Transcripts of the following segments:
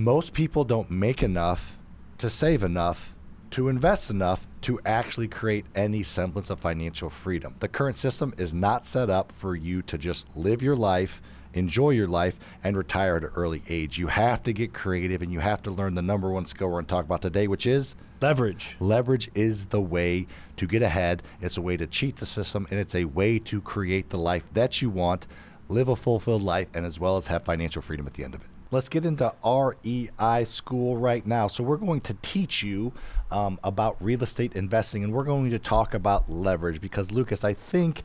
most people don't make enough to save enough to invest enough to actually create any semblance of financial freedom. The current system is not set up for you to just live your life, enjoy your life, and retire at an early age. You have to get creative, and you have to learn the number one skill we're going to talk about today, which is leverage. Leverage is the way to get ahead. It's a way to cheat the system, and it's a way to create the life that you want, live a fulfilled life, and as well as have financial freedom at the end of it. Let's get into REI school right now. So we're going to teach you about real estate investing, and we're going to talk about leverage because, Lucas, I think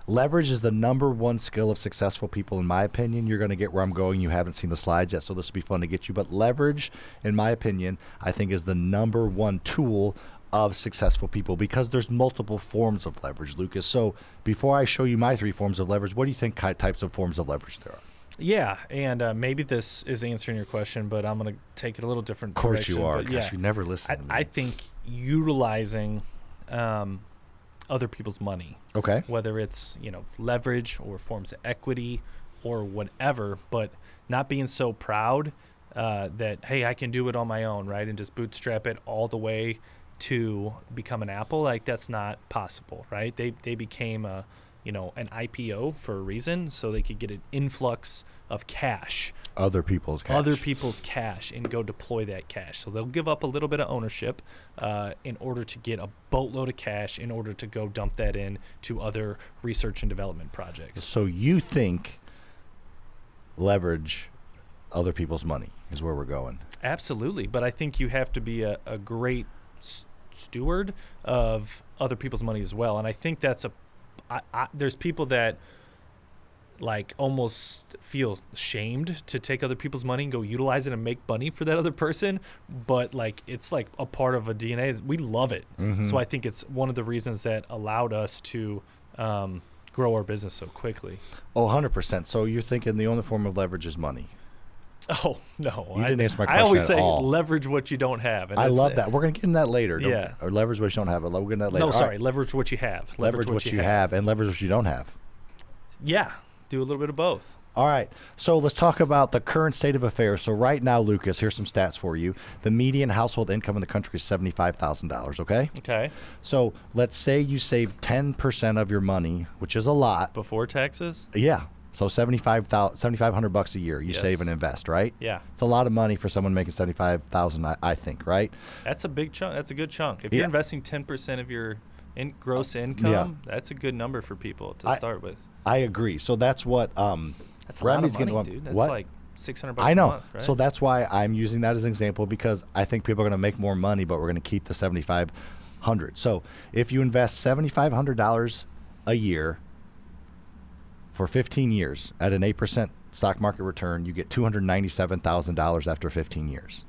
leverage is the number one skill of successful people, in my opinion. You're going to get where I'm going. You haven't seen the slides yet, so this will be fun to get you. But leverage, in my opinion, I think is the number one tool of successful people because there's multiple forms of leverage, Lucas. So before I show you my 3 forms of leverage, what do you think types of forms of leverage there are? Yeah, and maybe this is answering your question, but I'm going to take it a little different direction. Of course you are. Gosh, yeah, you never listen to me. I think utilizing other people's money. Okay. Whether it's, leverage or forms of equity or whatever, but not being so proud that, hey, I can do it on my own, right? And just bootstrap it all the way to become an Apple. Like, that's not possible, right? They became an IPO for a reason, so they could get an influx of cash. Other people's cash and go deploy that cash. So they'll give up a little bit of ownership in order to get a boatload of cash in order to go dump that in to other research and development projects. So you think leverage other people's money is where we're going? Absolutely. But I think you have to be a great steward of other people's money as well. And I think that's there's people that like almost feel shamed to take other people's money and go utilize it and make money for that other person, but like it's like a part of a DNA. We love it. Mm-hmm. So I think it's one of the reasons that allowed us to grow our business so quickly. Oh, 100%. So you're thinking the only form of leverage is money? Oh, no. You didn't answer my question I always say all. Leverage what you don't have. And I love that. We're going to get into that later. Yeah. Or leverage what you don't have. We'll get into that later. No, sorry. Right. Leverage what you have. Leverage what you have and leverage what you don't have. Yeah. Do a little bit of both. All right. So let's talk about the current state of affairs. So right now, Lucas, here's some stats for you. The median household income in the country is $75,000, okay? Okay. So let's say you save 10% of your money, which is a lot. Before taxes? Yeah. So $7,500 a year you save and invest, right? Yeah. It's a lot of money for someone making $75,000, I think, right? That's a big chunk. That's a good chunk. If you're investing 10% of your gross income, that's a good number for people to start with. I agree. So that's what that's a lot of money, dude. That's like $600 I know. a month, right? So that's why I'm using that as an example because I think people are going to make more money, but we're going to keep the $7,500. So if you invest $7,500 a year for 15 years at an 8% stock market return, you get $297,000 after 15 years.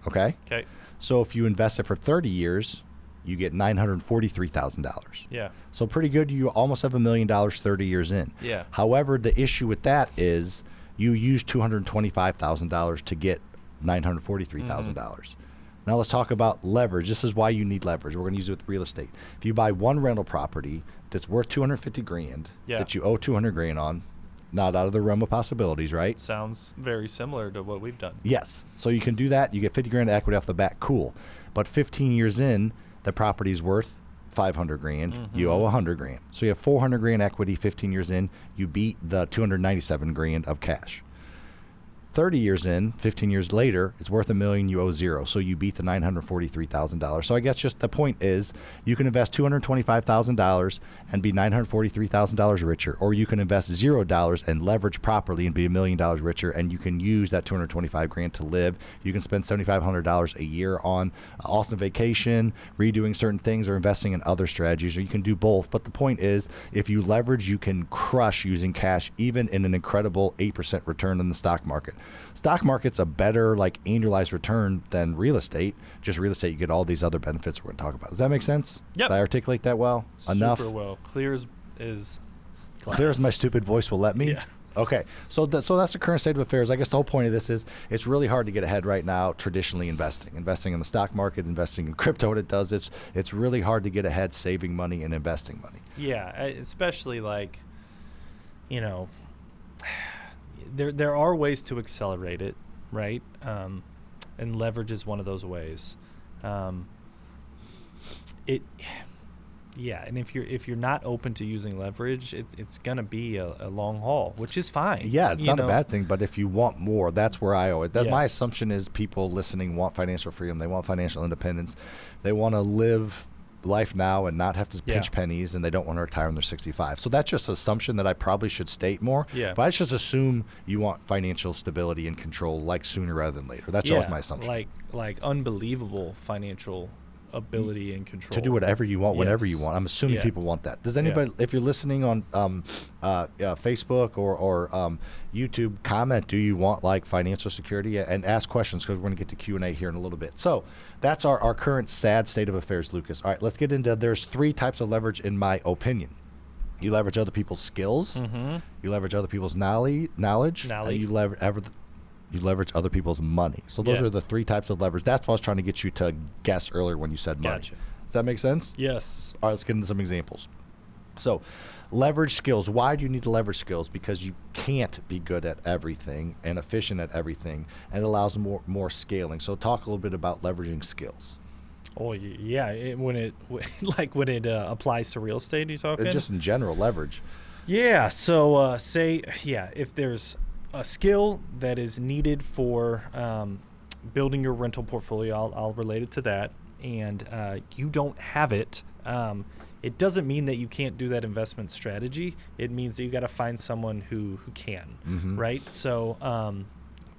Okay? Okay. So if you invest it for 30 years, you get $943,000. Yeah. So pretty good. You almost have $1 million 30 years in. Yeah. However, the issue with that is you use $225,000 to get $943,000. Mm-hmm. Now let's talk about leverage. This is why you need leverage. We're going to use it with real estate. If you buy one rental property that's worth $250,000 that you owe $200,000 on, not out of the realm of possibilities, right? Sounds very similar to what we've done. Yes. So you can do that. You get $50,000 equity off the bat. Cool. But 15 years in, the property's worth $500,000. Mm-hmm. You owe $100,000. So you have $400,000 equity. 15 years in, you beat the $297,000 of cash. 30 years in, 15 years later, it's worth $1 million, you owe $0. So you beat the $943,000. So I guess just the point is you can invest $225,000 and be $943,000 richer, or you can invest $0 and leverage properly and be $1 million richer, and you can use that $225,000 to live. You can spend $7,500 a year on awesome vacation, redoing certain things, or investing in other strategies, or you can do both. But the point is, if you leverage, you can crush using cash, even in an incredible 8% return in the stock market. Stock market's a better annualized return than real estate. Just real estate, you get all these other benefits we're going to talk about. Does that make sense? Yep. Did I articulate that well? Enough? Super well. Clear as glass. Clear as my stupid voice will let me? Yeah. Okay. So that's the current state of affairs. I guess the whole point of this is it's really hard to get ahead right now traditionally investing in the stock market, investing in crypto. What it does, it's really hard to get ahead saving money and investing money. Yeah, especially there are ways to accelerate it, right? and leverage is one of those ways. Yeah, and if you're not open to using leverage, it's gonna be a long haul, which is fine. Yeah, it's not a bad thing, but if you want more, that's where I owe it. My assumption is people listening want financial freedom. They want financial independence. They want to live life now and not have to pinch pennies, and they don't want to retire when they're 65. So that's just an assumption that I probably should state more. Yeah. But I just assume you want financial stability and control like sooner rather than later. That's always my assumption. Like unbelievable financial ability and control to do whatever you want whenever you want. I'm assuming people want that. Does anybody, if you're listening on Facebook or YouTube, comment, do you want like financial security, and ask questions, because we're going to get to Q&A here in a little bit. So that's our current sad state of affairs, Lucas. All right, let's get into, there's 3 types of leverage in my opinion. You leverage other people's skills, you leverage other people's knowledge. And you leverage other people's money. So those are the 3 types of leverage. That's what I was trying to get you to guess earlier when you said money. Gotcha. Does that make sense? Yes. All right, let's get into some examples. So leverage skills. Why do you need to leverage skills? Because you can't be good at everything and efficient at everything, and it allows more scaling. So talk a little bit about leveraging skills. Oh yeah, when it applies to real estate, you talking? Just in general, leverage. Yeah. So if there's a skill that is needed for building your rental portfolio, I'll relate it to that, and you don't have it, it doesn't mean that you can't do that investment strategy. It means that you got to find someone who can, right? So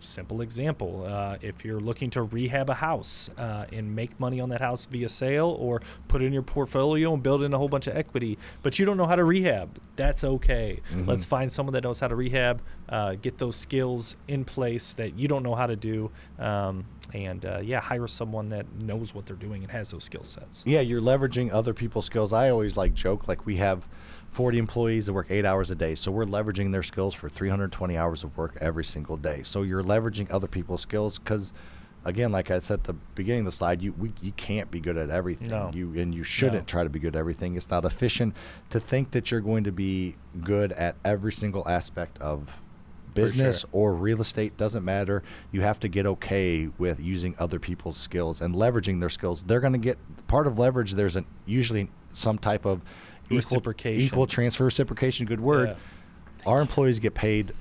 simple example, if you're looking to rehab a house and make money on that house via sale, or put it in your portfolio and build in a whole bunch of equity, but you don't know how to rehab, that's okay. Let's find someone that knows how to rehab, get those skills in place that you don't know how to do, and hire someone that knows what they're doing and has those skill sets. Yeah, you're leveraging other people's skills. I always joke, we have 40 employees that work 8 hours a day. So we're leveraging their skills for 320 hours of work every single day. So you're leveraging other people's skills because, again, like I said at the beginning of the slide, you can't be good at everything. No. You shouldn't try to be good at everything. It's not efficient to think that you're going to be good at every single aspect of business or real estate. Doesn't matter. You have to get okay with using other people's skills and leveraging their skills. They're going to get part of leverage. There's usually some type of equal transfer, reciprocation, good word. Yeah. Our employees get paid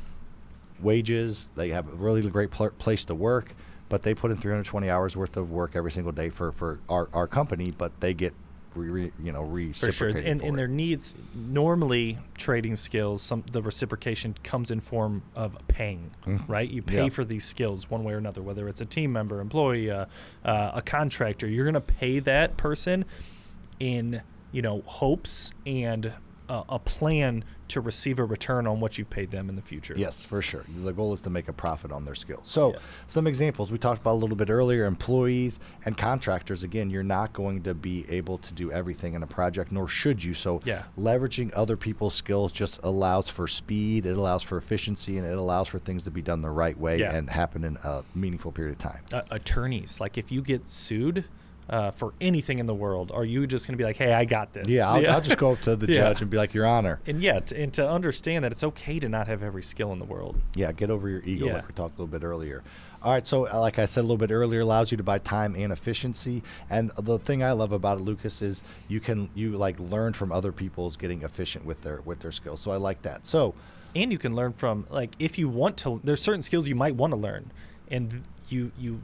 wages. They have a really great place to work, but they put in 320 hours worth of work every single day for our company, but they get reciprocated for sure. And their needs, normally trading skills, the reciprocation comes in form of paying, right? You pay for these skills one way or another, whether it's a team member, employee, a contractor. You're going to pay that person in hopes and a plan to receive a return on what you've paid them in the future. Yes, for sure. The goal is to make a profit on their skills. So some examples we talked about a little bit earlier: employees and contractors. Again, you're not going to be able to do everything in a project, nor should you. So leveraging other people's skills just allows for speed, it allows for efficiency, and it allows for things to be done the right way and happen in a meaningful period of time. Attorneys, like if you get sued for anything in the world, are you just going to be like, hey, I got this? I'll just go up to the judge and be like, Your Honor. And and to understand that it's okay to not have every skill in the world. Yeah, get over your ego, like we talked a little bit earlier. All right, so like I said a little bit earlier, allows you to buy time and efficiency. And the thing I love about it, Lucas, is you learn from other people's getting efficient with their skills. So I like that. So, and you can learn from, if you want to, there's certain skills you might want to learn, and you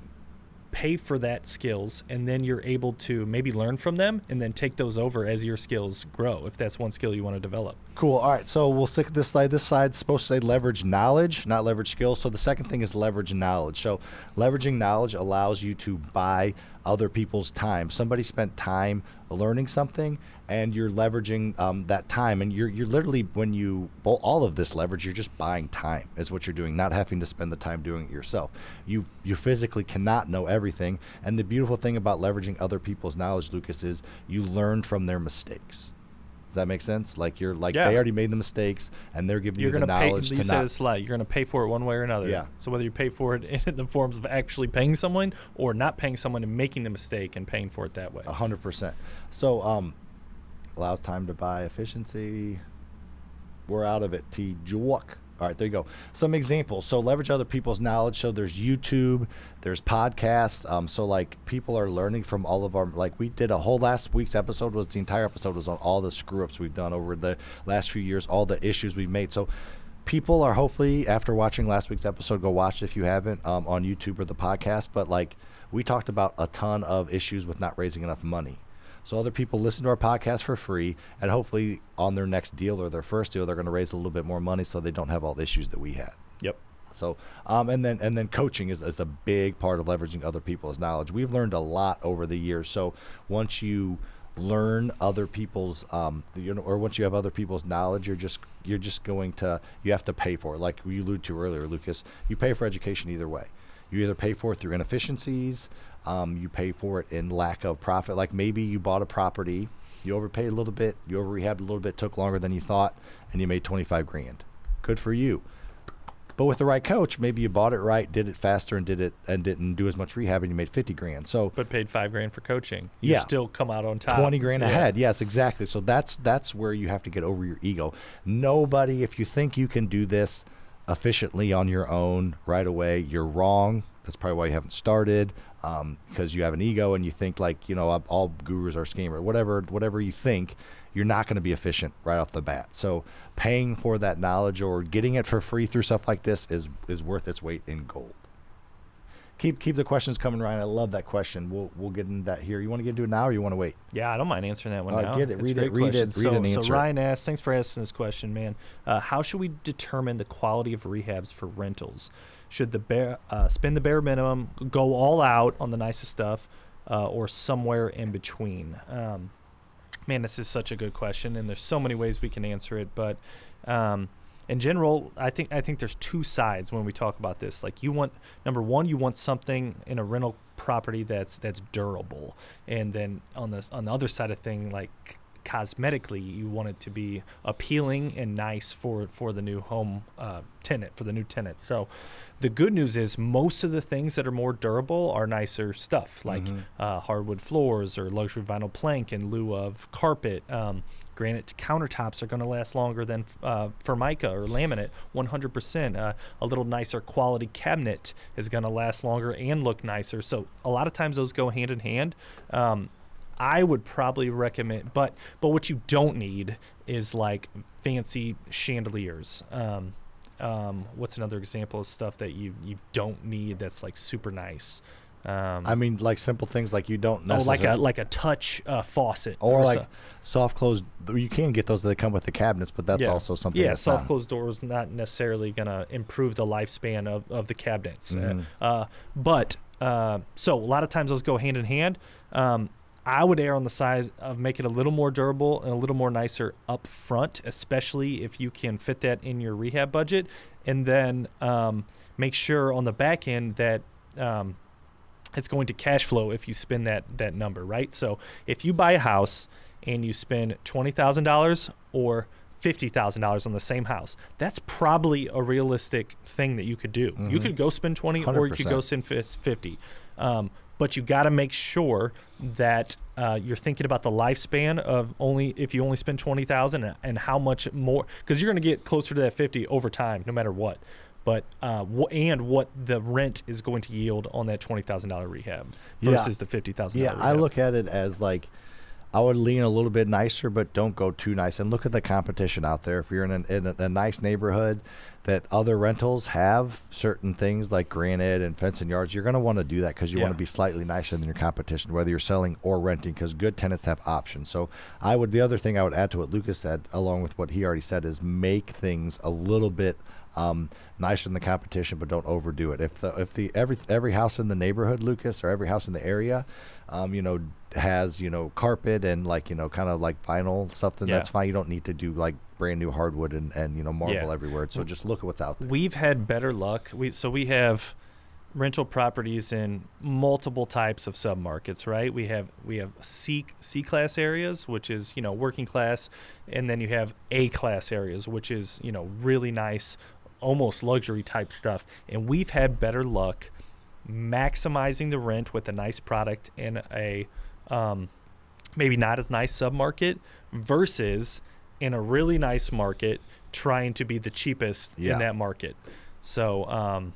pay for that skills, and then you're able to maybe learn from them and then take those over as your skills grow, if that's one skill you want to develop. Cool. All right, so we'll stick with this slide. This slide's supposed to say leverage knowledge, not leverage skills. So the second thing is leverage knowledge. So leveraging knowledge allows you to buy other people's time. Somebody spent time learning something, and you're leveraging that time, and you're literally, when you all of this leverage, you're just buying time is what you're doing, not having to spend the time doing it yourself. You physically cannot know everything, and the beautiful thing about leveraging other people's knowledge, Lucas, is you learn from their mistakes. Does that make sense? They already made the mistakes, and they're giving you the knowledge to not. You said it's you're going to pay for it one way or another. Yeah. So whether you pay for it in the forms of actually paying someone or not paying someone and making the mistake and paying for it that way. 100%. So allows time to buy efficiency. We're out of it. T-Jock. All right, there you go. Some examples. So leverage other people's knowledge. So there's YouTube, there's podcasts. So like people are learning from all of our, like we did a whole last week's episode was the entire episode was on all the screw ups we've done over the last few years, all the issues we've made. So people are hopefully after watching last week's episode, go watch it if you haven't on YouTube or the podcast. But like we talked about a ton of issues with not raising enough money. So other people listen to our podcast for free, and hopefully on their next deal or their first deal, they're going to raise a little bit more money so they don't have all the issues that we had. Yep. So, and then coaching is a big part of leveraging other people's knowledge. We've learned a lot over the years. So once you learn other people's, or once you have other people's knowledge, you're just going to, you have to pay for it. Like we alluded to earlier, Lucas, you pay for education either way. You either pay for it through inefficiencies, you pay for it in lack of profit. Like maybe you bought a property, you overpaid a little bit, you over rehabbed a little bit, took longer than you thought, and you made 25 grand. Good for you. But with the right coach, maybe you bought it right, did it faster, and didn't do as much rehab, and you made 50 grand. So, but paid $5,000 for coaching. You still come out on top. 20 grand ahead. Yes, exactly. So that's where you have to get over your ego. Nobody, if you think you can do this efficiently on your own right away, you're wrong. That's probably why you haven't started, because you have an ego and you think like, all gurus are scammers. Whatever you think, you're not going to be efficient right off the bat. So paying for that knowledge or getting it for free through stuff like this is worth its weight in gold. Keep the questions coming, Ryan. I love that question. We'll get into that here. You want to get into it now, or you want to wait? Yeah, I don't mind answering that one now. Get it. Read it and answer. So Ryan asks, thanks for asking this question, man. How should we determine the quality of rehabs for rentals? Should spend the bare minimum, go all out on the nicest stuff, or somewhere in between? Man, this is such a good question, and there's so many ways we can answer it. But in general, I think there's two sides when we talk about this. Like number one, you want something in a rental property that's durable, and then on the other side of thing, like cosmetically, you want it to be appealing and nice for the new home tenant, for the new tenant. So the good news is most of the things that are more durable are nicer stuff, like hardwood floors or luxury vinyl plank in lieu of carpet. Granite countertops are going to last longer than Formica or laminate, 100%. A little nicer quality cabinet is going to last longer and look nicer. So a lot of times those go hand in hand. I would probably recommend, but what you don't need is like fancy chandeliers. What's another example of stuff that you don't need that's like super nice? I mean, like simple things like you don't necessarily... like a touch faucet. Or like soft closed... You can get those that come with the cabinets, but that's also something that's soft closed doors not necessarily going to improve the lifespan of the cabinets. So a lot of times those go hand in hand. I would err on the side of making it a little more durable and a little more nicer up front, especially if you can fit that in your rehab budget. And then make sure on the back end that it's going to cash flow if you spend that number, right? So if you buy a house and you spend $20,000 or $50,000 on the same house, that's probably a realistic thing that you could do. You could go spend 20 or you could go spend 50. But you got to make sure that you're thinking about the lifespan of if you only spend $20,000 and how much more, because you're going to get closer to that 50 over time, no matter what. But and what the rent is going to yield on that $20,000 rehab versus the $50,000. Yeah, rehab. I look at it as like I would lean a little bit nicer, but don't go too nice. And look at the competition out there. If you're in a nice neighborhood that other rentals have certain things like granite and fence and yards, you're going to want to do that because you want to be slightly nicer than your competition, whether you're selling or renting, because good tenants have options. So the other thing I would add to what Lucas said, along with what he already said, is make things a little bit nicer than the competition, but don't overdo it. If every house in the neighborhood, Lucas, or every house in the area, has carpet and kind of like vinyl something, that's fine. You don't need to do like brand new hardwood and marble everywhere. So just look at what's out there. We've had better luck. We have rental properties in multiple types of submarkets, right? We have C class areas, which is working class, and then you have A class areas, which is really nice, almost luxury type stuff. And we've had better luck maximizing the rent with a nice product in a maybe not as nice submarket versus in a really nice market, trying to be the cheapest Yeah. in that market. So,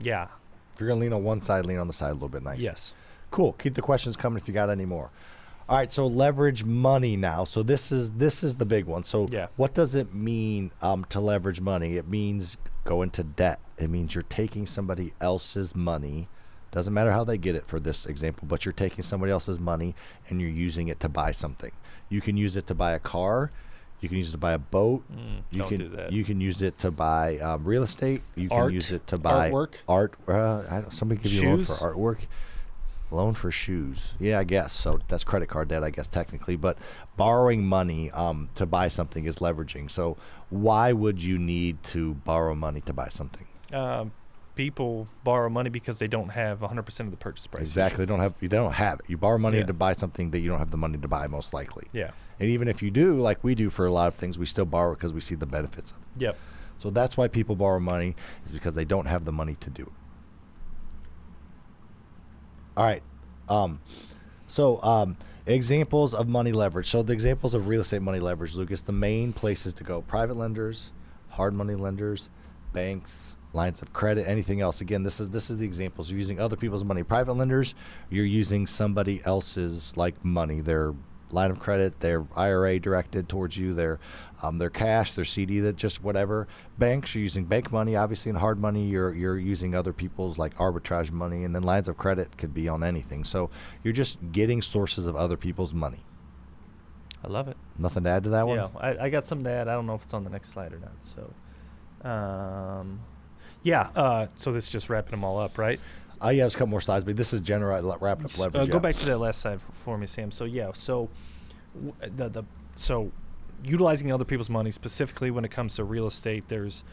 yeah. If you're going to lean on one side, lean on the side a little bit nicer. Yes. Cool. Keep the questions coming if you got any more. All right, so leverage money now. So this is the big one. So Yeah. what does it mean to leverage money? It means go into debt. It means you're taking somebody else's money. Doesn't matter how they get it for this example, but you're taking somebody else's money and you're using it to buy something. You can use it to buy a car. You can use it to buy a boat. You don't can do that. You can use it to buy real estate. You Art, can use it to buy artwork. art. Somebody give you a loan Shoes. for artwork. Loan for shoes. Yeah, I guess. So that's credit card debt, I guess, technically. But borrowing money to buy something is leveraging. So why would you need to borrow money to buy something? People borrow money because they don't have 100% of the purchase price. Exactly. They don't have it. You borrow money Yeah. to buy something that you don't have the money to buy, most likely. Yeah. And even if you do, like we do for a lot of things, we still borrow because we see the benefits of it. Yep. So that's why people borrow money, is because they don't have the money to do it. All right. Examples of money leverage. So the examples of real estate money leverage, Lucas, the main places to go: private lenders, hard money lenders, banks, lines of credit, anything else. Again, this is the examples. You're using other people's money. Private lenders, you're using somebody else's money. Their line of credit, their IRA directed towards you, their cash, their CD, that just whatever. Banks, you're using bank money. Obviously, in hard money, you're using other people's arbitrage money, and then lines of credit could be on anything. So you're just getting sources of other people's money. I love it. Nothing to add to that one? Yeah, I got something to add. I don't know if it's on the next slide or not. So, so this is just wrapping them all up, right? Yeah, there's a couple more slides, but this is general wrapping up leverage. Go back to that last slide for me, Sam. So so utilizing other people's money, specifically when it comes to real estate, there's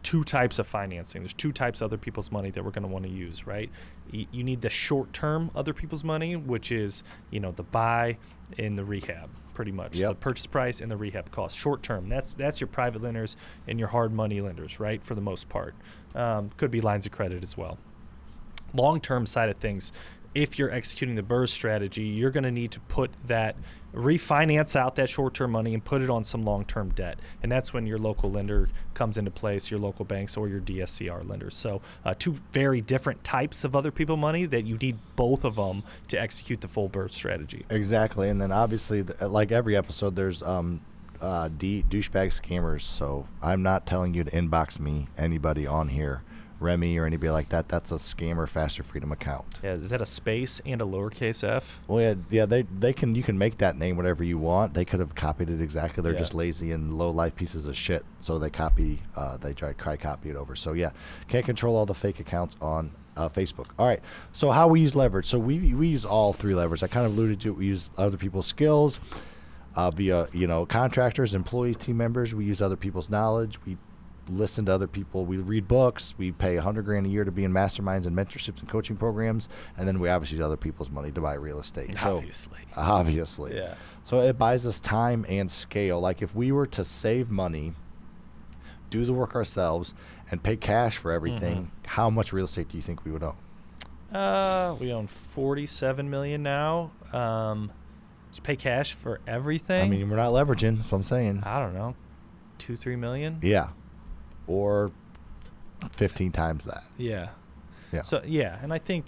two types of financing. There's two types of other people's money that we're going to want to use, right? You need the short-term other people's money, which is the buy and the rehab, pretty much. Yep. The purchase price and the rehab cost. Short-term, that's your private lenders and your hard money lenders, right? For the most part, could be lines of credit as well. Long-term side of things, if you're executing the BRRRR strategy, you're going to need to refinance out that short-term money and put it on some long-term debt. And that's when your local lender comes into place, your local banks or your DSCR lenders. So two very different types of other people money that you need both of them to execute the full BRRRR strategy. Exactly. And then obviously, like every episode, there's douchebag scammers. So I'm not telling you to inbox me, anybody on here, Remy or anybody like that. That's a scammer FasterFreedom account. Yeah, is that a space and a lowercase f? Well, yeah, they can. You can make that name whatever you want. They could have copied it exactly. They're Yeah. just lazy and low life pieces of shit. So they copy. They try to copy it over. So yeah, can't control all the fake accounts on Facebook. All right. So how we use leverage? So we use all three levers. I kind of alluded to it. We use other people's skills, via contractors, employees, team members. We use other people's knowledge. We listen to other people. We read books. We pay $100,000 a year to be in masterminds and mentorships and coaching programs, and then we obviously use other people's money to buy real estate. Obviously. Yeah. So it buys us time and scale. Like if we were to save money, do the work ourselves, and pay cash for everything, how much real estate do you think we would own? We own $47 million now. Just pay cash for everything. I mean, we're not leveraging. That's what I'm saying. I don't know, 2-3 million. Yeah, or 15 times that. Yeah. Yeah. So yeah, and I think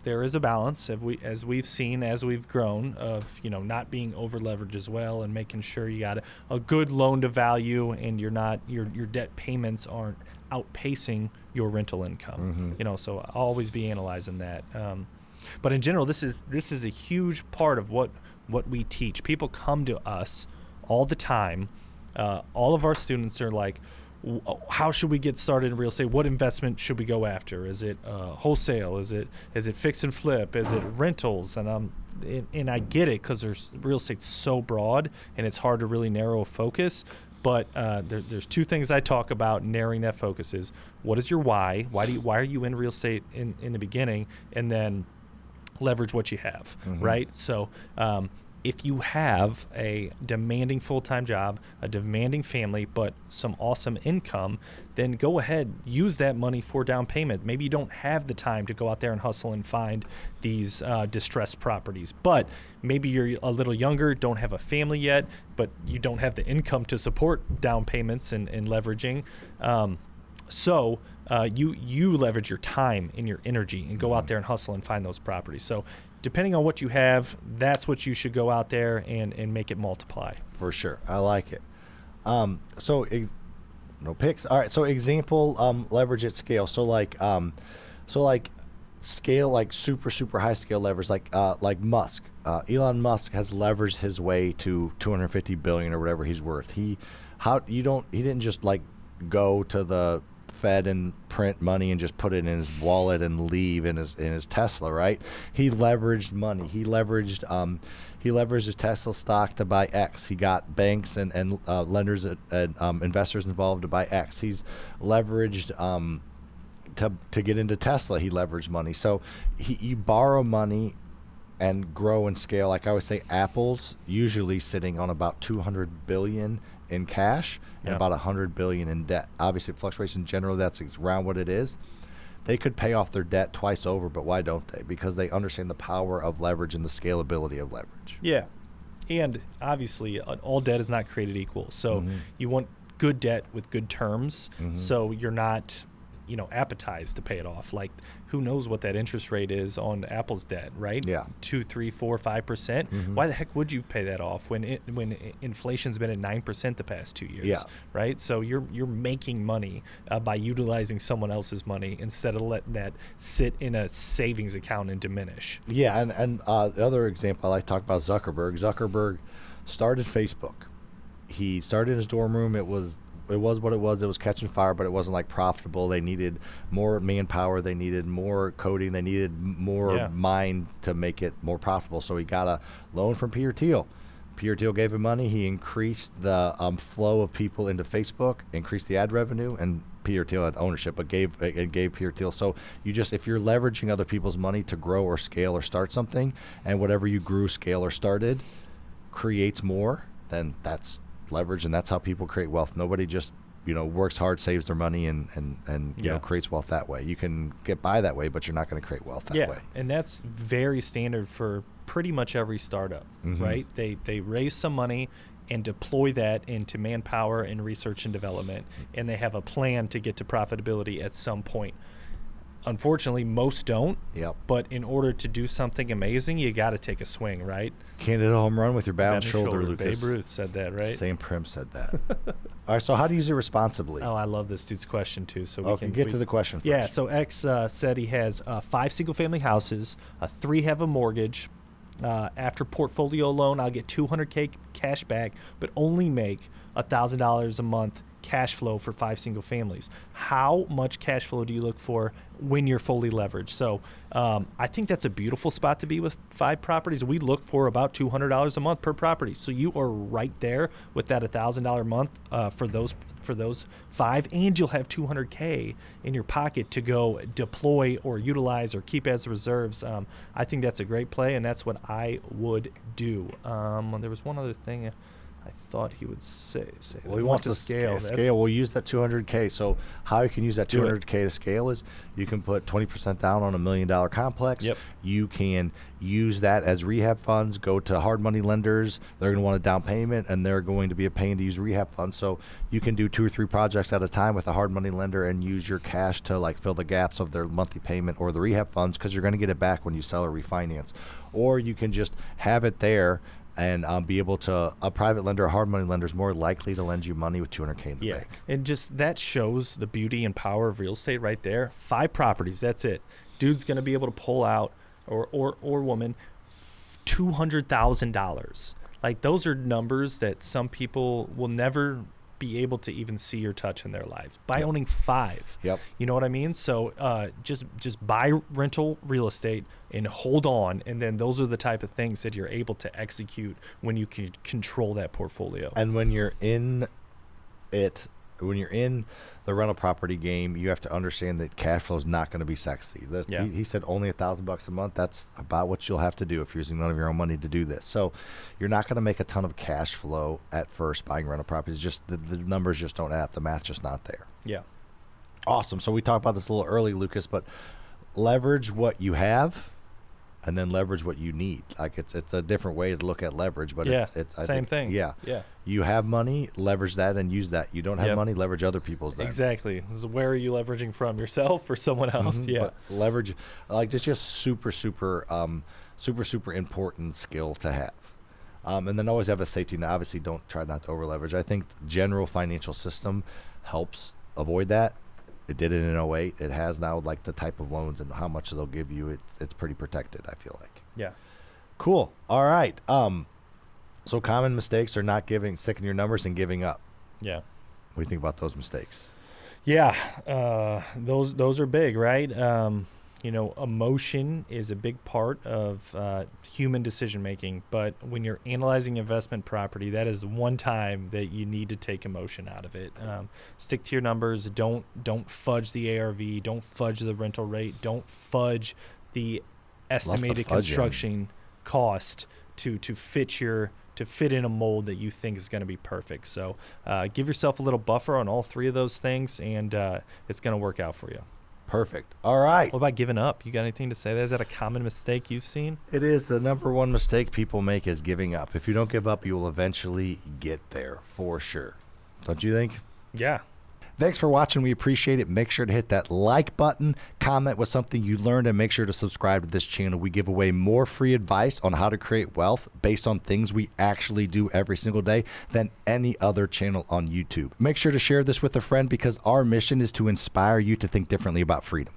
there is a balance as we've seen as we've grown of not being over leveraged as well, and making sure you got a good loan to value and you're not your debt payments aren't outpacing your rental income. So I'll always be analyzing that. But in general, this is a huge part of what we teach. People come to us all the time. All of our students are like, how should we get started in real estate? What investment should we go after? Is it wholesale? Is it fix and flip? Is it rentals? And I get it, because real estate's so broad and it's hard to really narrow a focus. But there's two things I talk about narrowing that focus is, what is your why? Why are you in real estate in the beginning? And then leverage what you have, right? So if you have a demanding full-time job, a demanding family, but some awesome income, then go ahead, use that money for down payment. Maybe you don't have the time to go out there and hustle and find these distressed properties, but maybe you're a little younger, don't have a family yet, but you don't have the income to support down payments and leveraging. So you leverage your time and your energy and go out there and hustle and find those properties. So depending on what you have, that's what you should go out there and make it multiply. For sure. I like it. No picks. All right. So example, leverage at scale. So like scale, like super high scale leverage, like Musk. Elon Musk has leveraged his way to 250 billion or whatever he's worth. He didn't just like go to the Fed and print money and just put it in his wallet and leave in his Tesla, right? He leveraged money. He leveraged his Tesla stock to buy X. He got banks and lenders and investors involved to buy X. He's leveraged to get into Tesla. He leveraged money. So you borrow money and grow and scale. Like I always say, Apple's usually sitting on about 200 billion in cash and about 100 billion in debt. Obviously, fluctuation generally, that's around what it is. They could pay off their debt twice over, but why don't they? Because they understand the power of leverage and the scalability of leverage. Yeah, and obviously, all debt is not created equal. So you want good debt with good terms, so you're not appetized to pay it off. Like, who knows what that interest rate is on Apple's debt, right? Yeah. 2, 3, 4, 5%. Why the heck would you pay that off when inflation's been at 9% the past 2 years? Yeah. Right. So you're making money by utilizing someone else's money instead of letting that sit in a savings account and diminish. Yeah, and the other example I like to talk about is Zuckerberg. Zuckerberg started Facebook. He started in his dorm room. It was what it was. It was catching fire, but it wasn't like profitable. They needed more manpower. They needed more coding. They needed more mind to make it more profitable. So he got a loan from Peter Thiel. Peter Thiel gave him money. He increased the flow of people into Facebook, increased the ad revenue, and Peter Thiel had ownership, but gave Peter Thiel. So if you're leveraging other people's money to grow or scale or start something, and whatever you grew, scale, or started creates more, then that's leverage, and that's how people create wealth. Nobody just works hard, saves their money, and creates wealth that way. You can get by that way, but you're not going to create wealth that way. And that's very standard for pretty much every startup, right? They raise some money and deploy that into manpower and research and development, and they have a plan to get to profitability at some point. Unfortunately, most don't. Yep. But in order to do something amazing, you got to take a swing, right? Can't hit a home run with your bad shoulder, Lucas. Babe Ruth said that, right? Same Prim said that. All right, so how do you use it responsibly? Oh, I love this dude's question, too. So we can get to the question first. Yeah, so X said he has 5 single-family houses, 3 have a mortgage. After portfolio loan, I'll get $200K cash back, but only make $1,000 a month cash flow for 5 single families. How much cash flow do you look for when you're fully leveraged? So I think that's a beautiful spot to be with 5 properties. We look for about $200 a month per property. So you are right there with that $1,000 a month for those 5, and you'll have $200K in your pocket to go deploy or utilize or keep as reserves. I think that's a great play, and that's what I would do. There was one other thing I thought he would say. Well, he wants to scale. We'll use that $200K. So how you can use that $200K to scale is you can put 20% down on $1 million complex. Yep. You can use that as rehab funds. Go to hard money lenders. They're going to want a down payment, and they're going to be a pain to use rehab funds. So you can do 2 or 3 projects at a time with a hard money lender and use your cash to like fill the gaps of their monthly payment or the rehab funds, because you're going to get it back when you sell or refinance. Or you can just have it there and be able to, a private lender, a hard money lender is more likely to lend you money with $200K in the bank. And just that shows the beauty and power of real estate right there. 5 properties, that's it. Dude's going to be able to pull out, or woman, $200,000. Like, those are numbers that some people will never be able to even see or touch in their lives by owning 5. Yep. You know what I mean? So just buy rental real estate and hold on, and then those are the type of things that you're able to execute when you can control that portfolio. And when you're in it when you're in the rental property game, you have to understand that cash flow is not going to be sexy. He said only $1,000 a month. That's about what you'll have to do if you're using none of your own money to do this. So you're not going to make a ton of cash flow at first buying rental properties. Just the numbers just don't add up. The math's just not there. Yeah. Awesome. So we talked about this a little early, Lucas, but leverage what you have and then leverage what you need. Like it's a different way to look at leverage, but it's same thing. Yeah. Yeah. You have money, leverage that and use that. You don't have money, leverage other people's. Then. Exactly. This is where are you leveraging from, yourself or someone else? Yeah. But leverage, like it's just super important skill to have. And then always have a safety net. Obviously, don't try not to over leverage. I think the general financial system helps avoid that. It did it in 08. It has now, like the type of loans and how much they'll give you. It's pretty protected, I feel like. Yeah. Cool. All right. So common mistakes are not sticking your numbers and giving up. Yeah. What do you think about those mistakes? Yeah. Those are big, right? Emotion is a big part of human decision making, but when you're analyzing investment property, that is one time that you need to take emotion out of it. Stick to your numbers. Don't fudge the ARV. Don't fudge the rental rate. Don't fudge the estimated construction cost to fit in a mold that you think is going to be perfect. So give yourself a little buffer on all three of those things, and it's going to work out for you. Perfect. All right. What about giving up? You got anything to say there? Is that a common mistake you've seen? It is. The number one mistake people make is giving up. If you don't give up, you will eventually get there for sure. Don't you think? Yeah. Thanks for watching. We appreciate it. Make sure to hit that like button, comment with something you learned, and make sure to subscribe to this channel. We give away more free advice on how to create wealth based on things we actually do every single day than any other channel on YouTube. Make sure to share this with a friend because our mission is to inspire you to think differently about freedom.